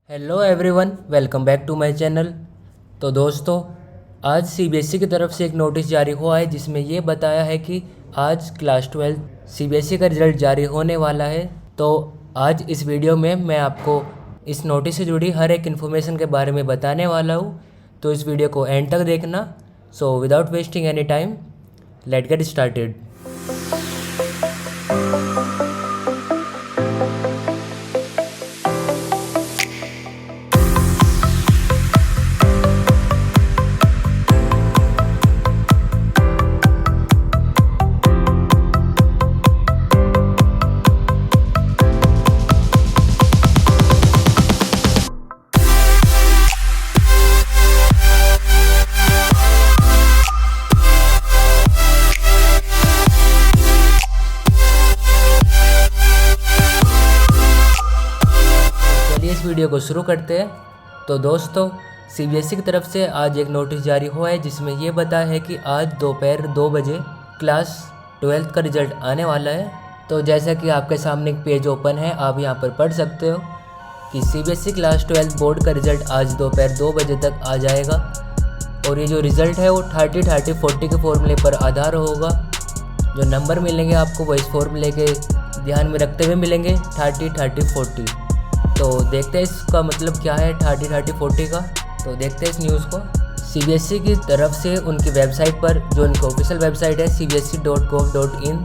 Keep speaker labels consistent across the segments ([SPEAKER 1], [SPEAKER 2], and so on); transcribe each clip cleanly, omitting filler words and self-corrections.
[SPEAKER 1] Hello everyone, welcome back to my channel. तो दोस्तों, आज सीबीएसई की तरफ से एक नोटिस जारी हुआ है जिसमें ये बताया है कि आज क्लास 12 सीबीएसई का रिज़ल्ट जारी होने वाला है। तो आज इस वीडियो में मैं आपको इस नोटिस से जुड़ी हर एक इन्फॉर्मेशन के बारे में बताने वाला हूँ। तो इस वीडियो को एंड तक देखना। So without wasting any time, let get started. इस वीडियो को शुरू करते हैं। तो दोस्तों, सीबीएसई की तरफ से आज एक नोटिस जारी हुआ है जिसमें ये बताया है कि आज दोपहर 2 बजे क्लास 12 का रिज़ल्ट आने वाला है। तो जैसा कि आपके सामने एक पेज ओपन है, आप यहाँ पर पढ़ सकते हो कि सीबीएसई क्लास 12 बोर्ड का रिज़ल्ट आज दोपहर 2 बजे तक आ जाएगा। और ये जो रिज़ल्ट है वो 30-30-40 के फॉर्मूले पर आधार होगा। जो नंबर मिलेंगे आपको वो इस फॉर्मूले के ध्यान में रखते हुए मिलेंगे, 30-30-40। तो देखते हैं इसका मतलब क्या है 30-30-40 का। तो देखते हैं इस न्यूज़ को। सीबीएसई की तरफ से उनकी वेबसाइट पर, जो उनकी ऑफिशियल वेबसाइट है cbse.gov.in,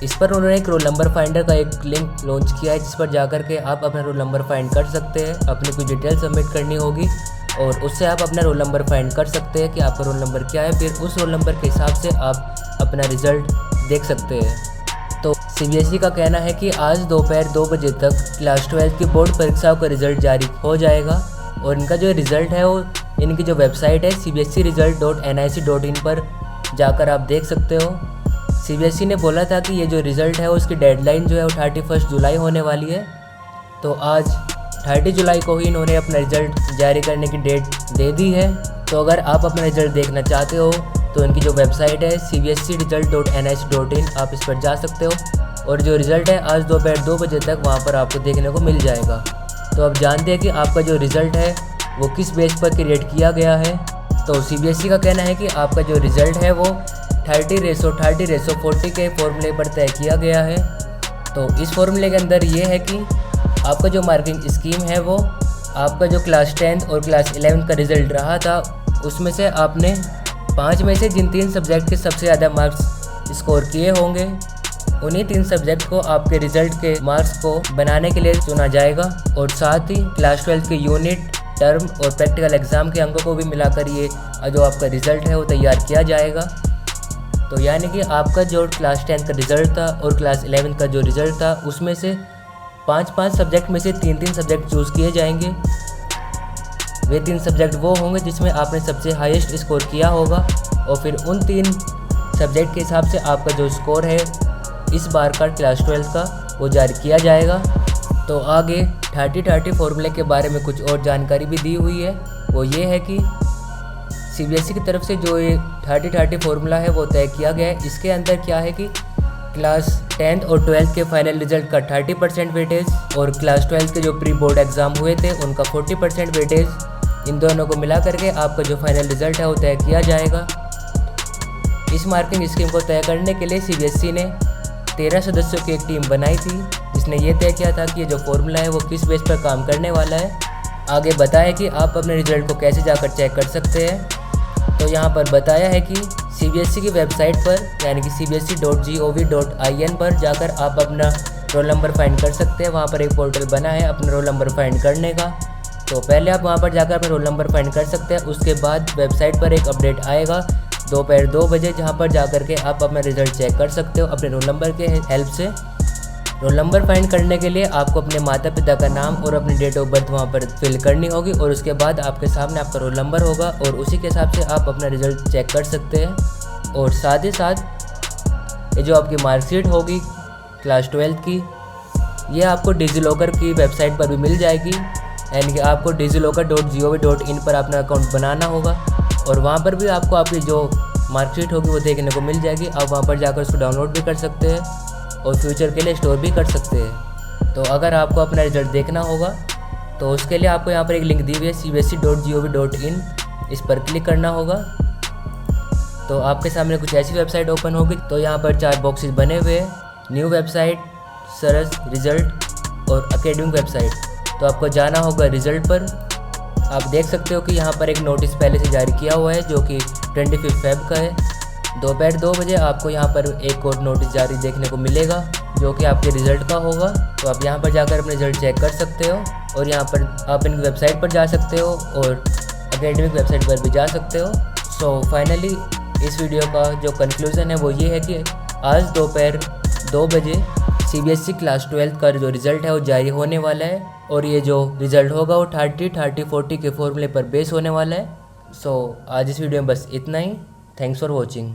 [SPEAKER 1] इस पर उन्होंने एक रोल नंबर फाइंडर का एक लिंक लॉन्च किया है जिस पर जाकर के आप अपना रोल नंबर फाइंड कर सकते हैं। अपनी कुछ डिटेल सबमिट करनी होगी और उससे आप अपना रोल नंबर फाइंड कर सकते हैं कि आपका रोल नंबर क्या है। फिर उस रोल नंबर के हिसाब से आप अपना रिज़ल्ट देख सकते हैं। तो सीबीएसई का कहना है कि आज दोपहर 2 बजे तक क्लास 12 की बोर्ड परीक्षाओं का रिज़ल्ट जारी हो जाएगा। और इनका जो रिज़ल्ट है वो इनकी जो वेबसाइट है cbseresult.nic.in पर जाकर आप देख सकते हो। सीबीएसई ने बोला था कि ये जो रिज़ल्ट है उसकी डेडलाइन जो है वो 31 जुलाई होने वाली है। तो आज 30 जुलाई को ही इन्होंने अपना रिज़ल्ट जारी करने की डेट दे दी है। तो अगर आप अपना रिज़ल्ट देखना चाहते हो तो इनकी जो वेबसाइट है cbseresult.nic.in, आप इस पर जा सकते हो और जो रिज़ल्ट है आज दोपहर 2 बजे तक वहाँ पर आपको देखने को मिल जाएगा। तो आप जानते हैं कि आपका जो रिज़ल्ट है वो किस बेस पर क्रिएट किया गया है। तो सीबीएसई का कहना है कि आपका जो रिज़ल्ट है वो 30:30:40 के फॉर्मूले पर तय किया गया है। तो इस फॉर्मूले के अंदर ये है कि आपका जो मार्किंग स्कीम है वो आपका जो क्लास 10 और क्लास 11 का रिज़ल्ट रहा था उसमें से आपने 5 में से जिन 3 सब्जेक्ट के सबसे ज़्यादा मार्क्स स्कोर किए होंगे उन्हीं 3 सब्जेक्ट को आपके रिज़ल्ट के मार्क्स को बनाने के लिए चुना जाएगा। और साथ ही क्लास 12 के यूनिट, टर्म और प्रैक्टिकल एग्ज़ाम के अंकों को भी मिलाकर ये जो आपका रिज़ल्ट है वो तैयार किया जाएगा। तो यानी कि आपका जो क्लास 10 का रिज़ल्ट था और क्लास 11 का जो रिज़ल्ट था उसमें से 5-5 सब्जेक्ट में से 3-3 सब्जेक्ट चूज़ किए जाएंगे। वे 3 सब्जेक्ट वो होंगे जिसमें आपने सबसे हाईएस्ट स्कोर किया होगा और फिर उन 3 सब्जेक्ट के हिसाब से आपका जो स्कोर है इस बार का क्लास 12 का वो जारी किया जाएगा। तो आगे 30-30 फॉर्मूले के बारे में कुछ और जानकारी भी दी हुई है। वो ये है कि सीबीएसई की तरफ से जो ये 30-30 फॉर्मूला है वो तय किया गया है। इसके अंदर क्या है कि क्लास 10 और 12 के फाइनल रिजल्ट का 30% वेटेज और क्लास 12 के जो प्री बोर्ड एग्ज़ाम हुए थे उनका 40% वेटेज, इन दोनों को मिला करके आपका जो फाइनल रिज़ल्ट है वो तय किया जाएगा। इस मार्किंग स्कीम को तय करने के लिए सीबीएसई ने 13 सदस्यों की एक टीम बनाई थी जिसने ये तय किया था कि ये जो फॉर्मूला है वो किस बेस पर काम करने वाला है। आगे बताया कि आप अपने रिज़ल्ट को कैसे जाकर चेक कर सकते हैं। तो यहाँ पर बताया है कि सीबीएसई की वेबसाइट पर यानी कि cbse.gov.in पर जाकर आप अपना रोल नंबर फाइंड कर सकते हैं। वहाँ पर एक पोर्टल बना है अपना रोल नंबर फाइंड करने का। तो पहले आप वहाँ पर जाकर अपना रोल नंबर फाइंड कर सकते हैं। उसके बाद वेबसाइट पर एक अपडेट आएगा दोपहर 2 बजे, जहाँ पर जाकर के आप अपना रिज़ल्ट चेक कर सकते हो अपने रोल नंबर के हेल्प से। रोल नंबर फाइंड करने के लिए आपको अपने माता पिता का नाम और अपनी डेट ऑफ बर्थ वहाँ पर फिल करनी होगी और उसके बाद आपके सामने आपका रोल नंबर होगा और उसी के हिसाब से आप अपना रिज़ल्ट चेक कर सकते हैं। और साथ ही साथ ये जो आपकी मार्कशीट होगी क्लास 12 की, ये आपको डिजीलॉकर की वेबसाइट पर भी मिल जाएगी। यानी कि आपको digillocker.gov.in पर अपना अकाउंट बनाना होगा और वहाँ पर भी आपको आपकी जो मार्कशीट होगी वो देखने को मिल जाएगी। आप वहाँ पर जाकर उसको डाउनलोड भी कर सकते हैं और फ्यूचर के लिए स्टोर भी कर सकते हैं। तो अगर आपको अपना रिज़ल्ट देखना होगा तो उसके लिए आपको यहाँ पर एक लिंक दी हुई है cbse.gov.in, इस पर क्लिक करना होगा। तो आपके सामने कुछ ऐसी वेबसाइट ओपन होगी। तो यहाँ पर 4 बॉक्सेस बने हुए हैं, न्यू वेबसाइट, सर्च, रिजल्ट और एकेडमिक वेबसाइट। तो आपको जाना होगा रिजल्ट पर। आप देख सकते हो कि यहाँ पर एक नोटिस पहले से जारी किया हुआ है जो कि 25 फेब का है। दोपहर 2 बजे आपको यहाँ पर एक और नोटिस जारी देखने को मिलेगा जो कि आपके रिज़ल्ट का होगा। तो आप यहाँ पर जाकर अपने रिज़ल्ट चेक कर सकते हो और यहाँ पर आप इनकी वेबसाइट पर जा सकते हो और एकेडमिक वेबसाइट पर भी जा सकते हो। सो फाइनली इस वीडियो का जो कंक्लूज़न है वो ये है कि आज दोपहर 2 बजे CBSE क्लास 12 का जो रिज़ल्ट है वो जारी होने वाला है और ये जो रिज़ल्ट होगा वो 30-30-40 के फॉर्मूले पर बेस होने वाला है। सो आज इस वीडियो में बस इतना ही। Thanks for watching.